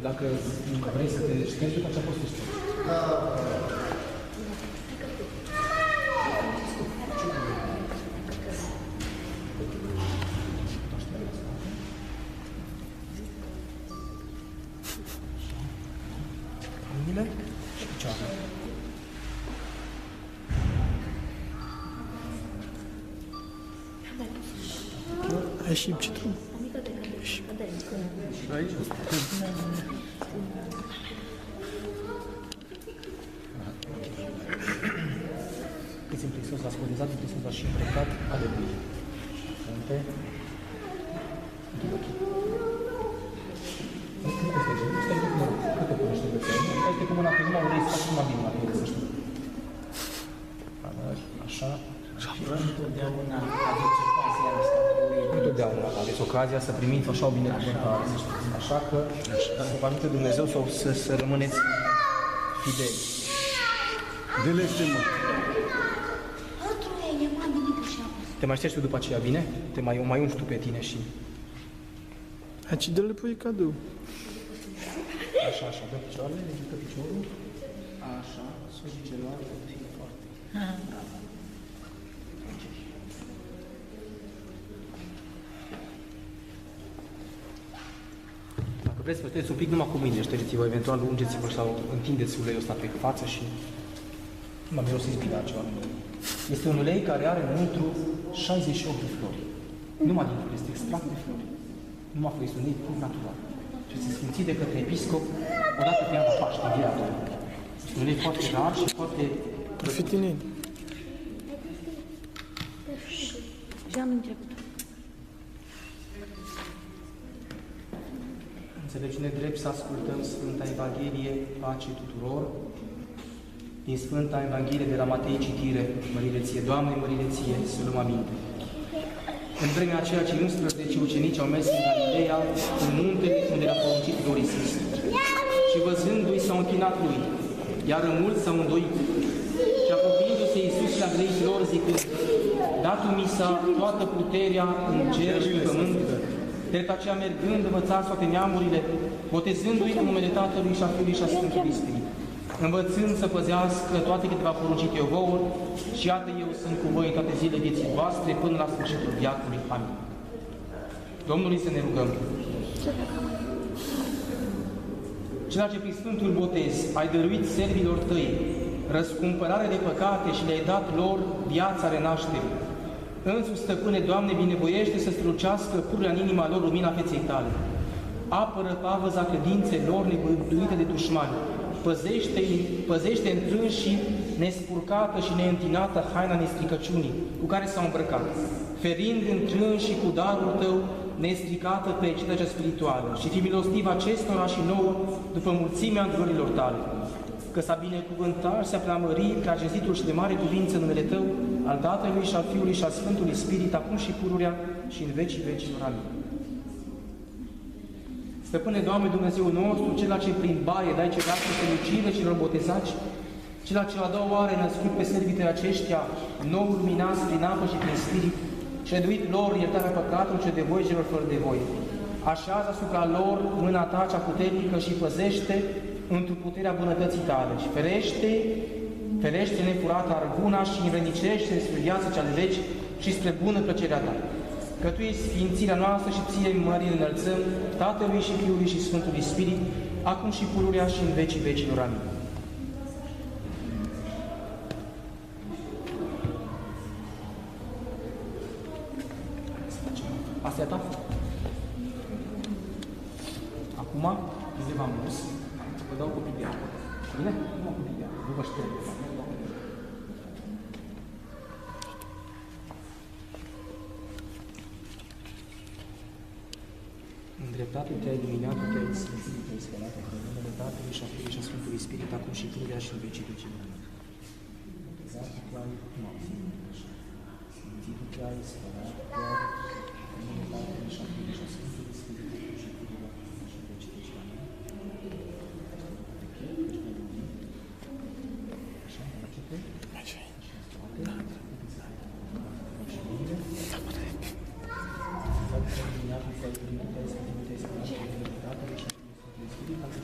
dacă vrei să te ștergi, după aceea poți să ștergi. Mâinile și picioarele. Hai și citru. Aici? Câți în Hristos l-ați botezat, în Hristos l-ați și îmbrăcat, aleluia. Frunte. Închid ochii. Nu te stege, nu stai cu mărul. Cât te punește de țără? Stai cu mâna pe numai urei, să faci numai bine, mai bine să știu. Așa. Întotdeauna aveți ocazia asta. Întotdeauna aveți ocazia să primiți așa o binecuvântare. Așa că, să vă ajute Dumnezeu sau să rămâneți fideli. Delește-mă. Te mai ștergi tu după aceea, bine? Te mai ungi tu pe tine și... Aici dă-le pui cadou. Așa, așa, dă picioarele, ridică piciorul. Așa, sus celălalt, fie foarte. Dacă vreți să vă ștergeți un pic, numai cu mâinile ștergeți-vă, eventual ungeți-vă sau întindeți uleiul ăsta pe față și... Nu m-am mirosiți bine altceva. Este un ulei care are înăuntru 68 de flori. Numai din flori, este extract de flori. Numai flori, este un ulei pur natural. Și este sfințit de către episcop odată pe an la Paște, în viața. Este un ulei foarte rar și foarte... Profitinin. Și am început. Înțelepciune drept să ascultăm Sfânta Evanghelie, pace tuturor. Din Sfânta Evanghelie de la Matei citire, mărireție, Doamne, mărireție, să luăm aminte. În vremea aceea, cei 11 ucenici au mers în Galileea, în muntele unde le-a poruncit lor Iisus. Și văzându-i, s-au închinat lui, iar mulți s-au îndoit. Și apropiindu-se Iisus le-a grăit lor, zicând: "Dat-mi s-a toată puterea în cer și pe pământ. De aceea, mergând, învățați toate neamurile, botezându-i în numele Tatălui și a Fiului și a Sfântului Spirit, învățând să păzească toate câte v-a poruncit eu vouă, și iată, eu sunt cu voi în toate zilele vieții voastre, până la sfârșitul veacului. Amin." Domnului să ne rugăm. Ceea ce prin Sfântul Botez ai dăruit servilor tăi răscumpărare de păcate și le-ai dat lor viața renașterii, însuși, Stăpâne, Doamne, binevoiește să strălucească pururea în inima lor lumina feței Tale. Apără pavăza credinței lor nebântuite de dușmani. Păzește întrânși nespurcată și neîntinată haina nestricăciunii cu care s-au îmbrăcat, ferind întrânși cu darul Tău nestricată pe cea spirituală, și fi milostiv acestora și nouă după mulțimea îndurărilor Tale. Că s-a binecuvântat și s-a preamărit prea cinstitul și de mare cuvință în numele Tău, al Tatălui și al Fiului și al Sfântului Spirit, acum și pururea și în vecii vecilor. Amin. Stăpâne, Doamne, Dumnezeu nostru, Cel ce prin baie dai cerească strălucire celor botezați, Cel ce a doua oară născut pe servitele aceștia, nou luminați prin apă și prin Spirit, și reduit lor iertarea păcatului ce de voi celor fără de voi. Așează asupra lor mâna Ta cea puternică și păzește într-o puterea bunătății Tale și ferește nefurată arguna și înrănicește spre viața cea de veci și spre bună plăcerea Ta. Că Tu ești sfințirea noastră și Ție mării înălțăm, Tatălui și Fiului și Sfântului Spirit, acum și pururea și în vecii vecilor. Amin. Asta e a Ta? Acum, unde v-am dus, vă dau copii de apă. Bine? Nu am copii de apă, nu vă șterg. Îndreptatul Te-ai iluminat, Te-ai sfințit, Te-ai spălat, în numele Tatălui și a Fiului și a Sfântului Spirit, acum și pururea și în vecii vecilor. Botezatul Te-ai sfințitul Te-ai spălat, în numele Tatălui și a Fiului și a Sfântului Spirit, acum și pururea și în vecii vecilor. Așa, începe. Așa. Te-ai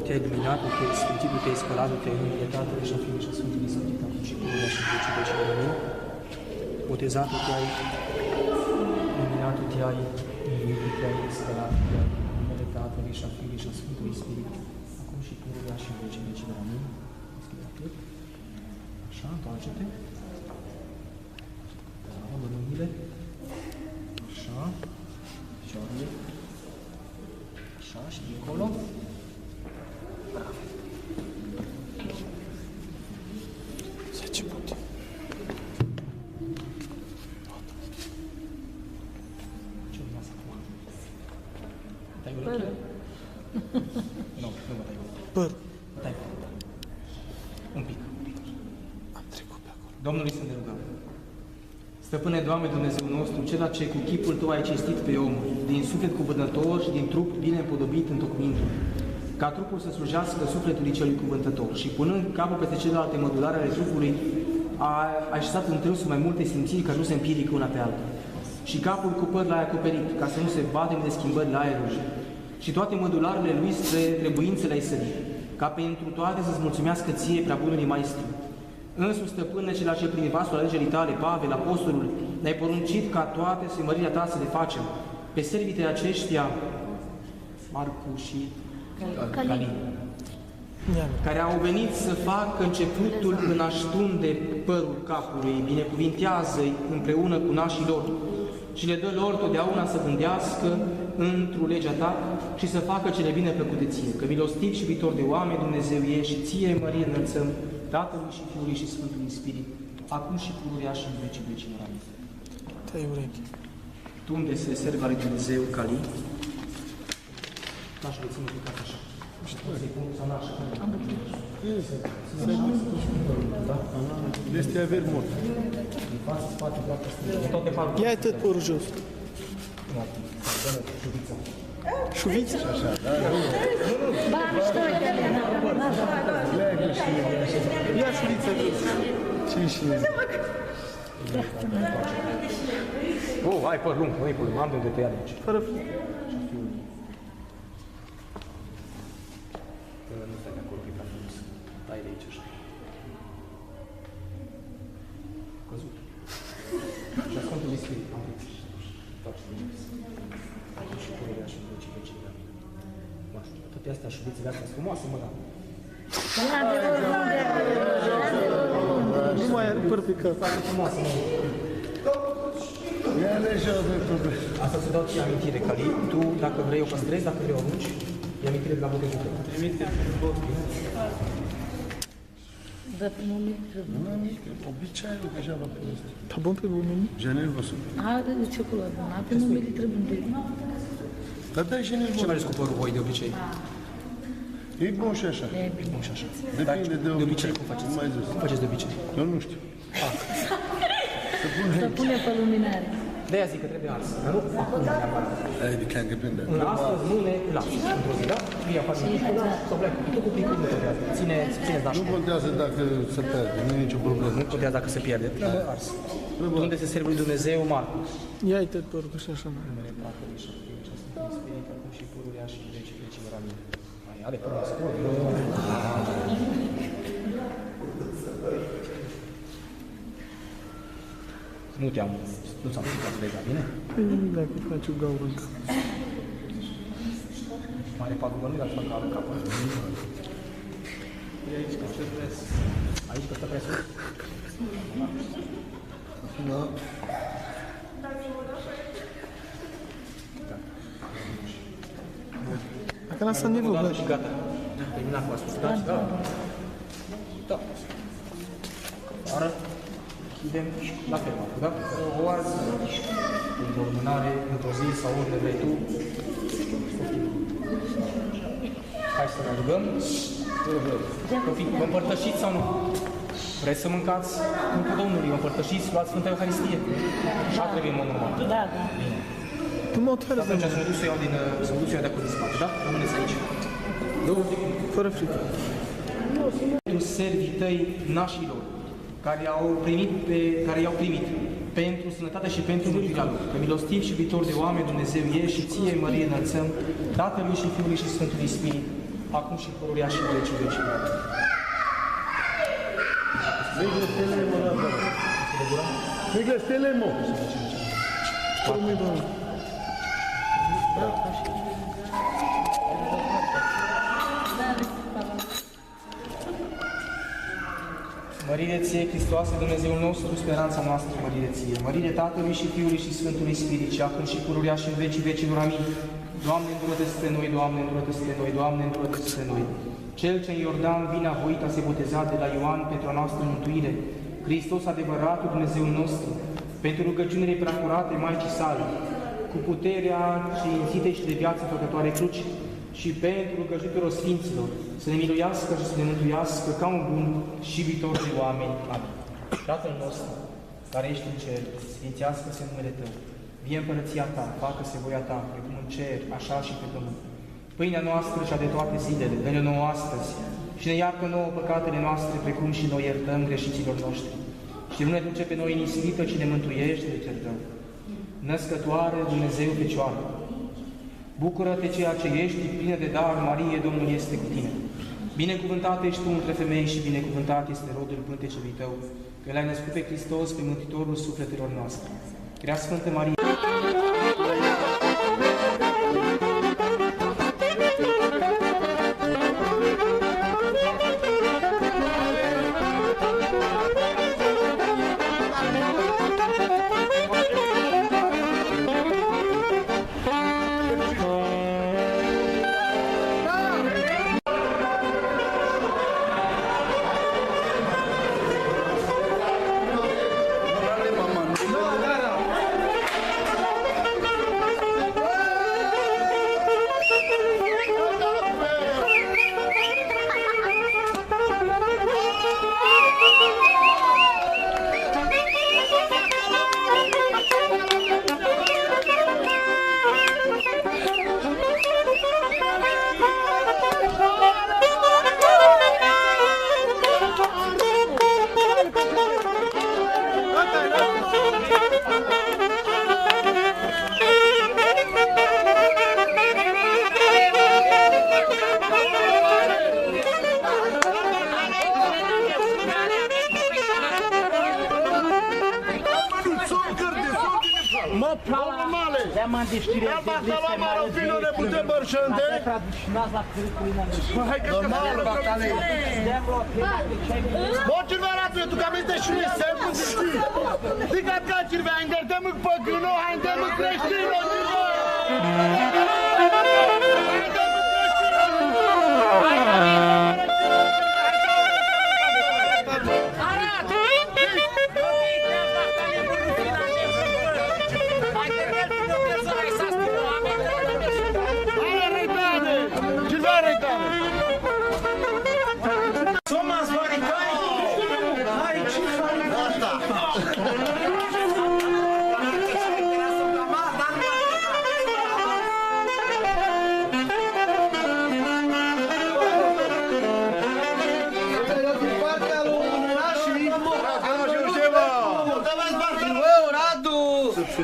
te-ai luminat, te-ai sfințit, te-ai spălat, te-ai numit Tatălui și a Fiului și a Sfântului Sfânt, acum și pururea și vecii vecii. Amin. Botezat, te-ai luminat, te-ai numit, te-ai spălat, te-ai numele Tatălui și a Fiului și a Sfântului Spirit, acum și pururea și vecii vecii. Amin. Atât. Așa, întoarce-te. Da, mâinile. Așa. Picioarele. Așa, și dincolo. Bravo. 10 puti. Ce urmează acum? Tai urechile? Nu, nu mă tai urechile. Păr. Mă tai un pic. Am trecut pe acolo. Domnului să ne rugăm. Stăpâne, Doamne Dumnezeu nostru, Cel ce cu chipul Tău ai cinstit pe om, din suflet cuvântător și din trup bine împodobit întocmindu-l, ca trupul să slujească sufletului celui cuvântător și punând capul peste celelalte mădulare ale trupului, a așezat în trânsul mai multe simțiri ca nu se împiedică una pe alta. Și capul cu păr l-ai acoperit, ca să nu se vadă de schimbările aerului. Și toate mădularele lui spre trebuințele ai sărit, ca pentru toate să-ți mulțumească ție, prea bunului Maestru. Însuși, Stăpâne, cel ce prin vasul alegerii tale, Pavel, apostolul, ne-ai poruncit ca toate mărirea ta să le facem. Pe servitele aceștia, Marcu și Calin, care au venit să facă începutul în aștunde părul capului, binecuvintează-i împreună cu nașii lor și le dă lor totdeauna să gândească într-o legea ta și să facă cele bine plăcute ție, că milostiv și iubitor de oameni Dumnezeu e și ție, Mărie, înălțăm Tatălui și Fiului și Sfântului Spirit, acum și pururea și în vecii vecilor. Amin. Tai urechi. Tu unde se serva lui Dumnezeu Cali, n-aș vă ține pe casă așa. Să-i pun sau n-așa. Este aver mult. În față, spate, dreapta, stângă. De toate partea. Ia-i tot părul jos. Șuviță? Ba, mișto, Ia șuvița jos. Ce și Oh, ai păr lung, nu-i păr lung, am de unde te ia de aici. fără Nu stai de acolo, că e prea frumos. Tai de aici așa. Căzut. Și a Sfântului Spirit. Am prins. Toate bine. Și pururea și vecii vecii. Mă știu, toate astea șuvițele astea sunt frumoase, mă, da. nu mai are păr pe cap. Foarte frumoase, mă. Asta ți dau ție amintire, Cali. Tu, dacă vrei, o păstrezi, dacă vrei, o arunci. E amintire de la Botezucă. Dar nu mi Obiceiul deja va fi ăsta. Tá bom pe bumini? Janel vă sunt. Are de ciocolată, n-a pe numele trebuie. Dar dai Janel Ce vă faceți cu părul voi de obicei? E bun și așa. Bun și așa. Depinde de De obicei, obicei. cum faceți? Mai zis. Cum faceți de obicei? Eu nu știu. Să pune pe luminare. De-aia zic că trebuie ars. Dar nu acum neapărat. Adică depinde. În astăzi, mâine, lasă. Într-o zi, da? Fie afară din picul, sau plec. Tu cu picul nu contează. Țineți Nu nașul. contează dacă se pierde, nu e nicio problemă. Nu contează dacă se pierde. Trebuie ars. Unde se servă lui Dumnezeu, Marcu? Ia-i tot părul, că și așa mai. Numele Tatălui și al Fiului și al Sfântului Spirit, acum și pururea și în vecii vecilor. Amin. Mai are până la scurt. Nu te-am, nu ți-am spus deja, bine? Păi nimic dacă faci o gaură încă. Mare pagubă, nu i-ați fac ală capul. Aici, că ce pres. Aici, că stă presul. Dacă lasă nivul, bă. Și gata. Terminat cu asta. Da? Da. Da. Afară. Chidem la fel, da? O azi, într-o lumânare, într-o zi sau unde vrei tu. Hai să ne rugăm. Vă împărtășiți sau nu? Vreți să mâncați Trupul Domnului? Vă împărtășiți, luați Sfânta Euharistie. Așa trebuie în mod normal. Da, da. Tu mă oferă de Atunci să mă duc să iau din, să mă duc să iau de acolo din spate, da? Rămâneți aici. fără frică. Pentru servii tăi nașilor, care i-au primit pentru sănătate și pentru mântuirea lor. Că milostiv și iubitor de oameni Dumnezeu e și ție, Mărie, înălțăm Tatălui și Fiului și Sfântului Spirit, acum și pururea și în vecii vecilor. Migle, stele, mă! Mărire ție, Hristoase, Dumnezeul nostru, speranța noastră, mărire ție. Mărire Tatălui și Fiului și Sfântului Spirit, și acum și pururea și în vecii vecilor. Amin. Doamne, îndură-te spre noi, Doamne, îndură-te spre noi, Doamne, îndură-te spre noi. Cel ce în Iordan vine a voit a se boteza de la Ioan pentru a noastră mântuire, Hristos adevăratul Dumnezeul nostru, pentru rugăciunile preacurate Maicii sale, cu puterea cinzite și de viață făcătoare cruci, și pentru rugăciunilor Sfinților, să ne miluiască și să ne mântuiască ca un bun și viitor de oameni. Amin. Tatăl nostru, care ești în cer, sfințească-se numele Tău, vie împărăția Ta, facă-se voia Ta, precum în cer, așa și pe pământ. Pâinea noastră cea de toate zilele, dă-ne nouă astăzi, și ne iartă nouă păcatele noastre, precum și noi iertăm greșiților noștri. Și nu ne duce pe noi în ispită, ci ne mântuiește de cel rău. Născătoare Dumnezeu Fecioară, bucură-te ceea ce ești, plină de dar, Marie, Domnul este cu tine. Binecuvântată ești tu între femei și binecuvântat este rodul pântecelui tău, că l-ai născut pe Hristos, pe Mântuitorul sufletelor noastre. Prea Sfântă Marie,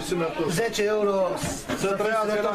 sănătos. 10 euro. Să trăiască la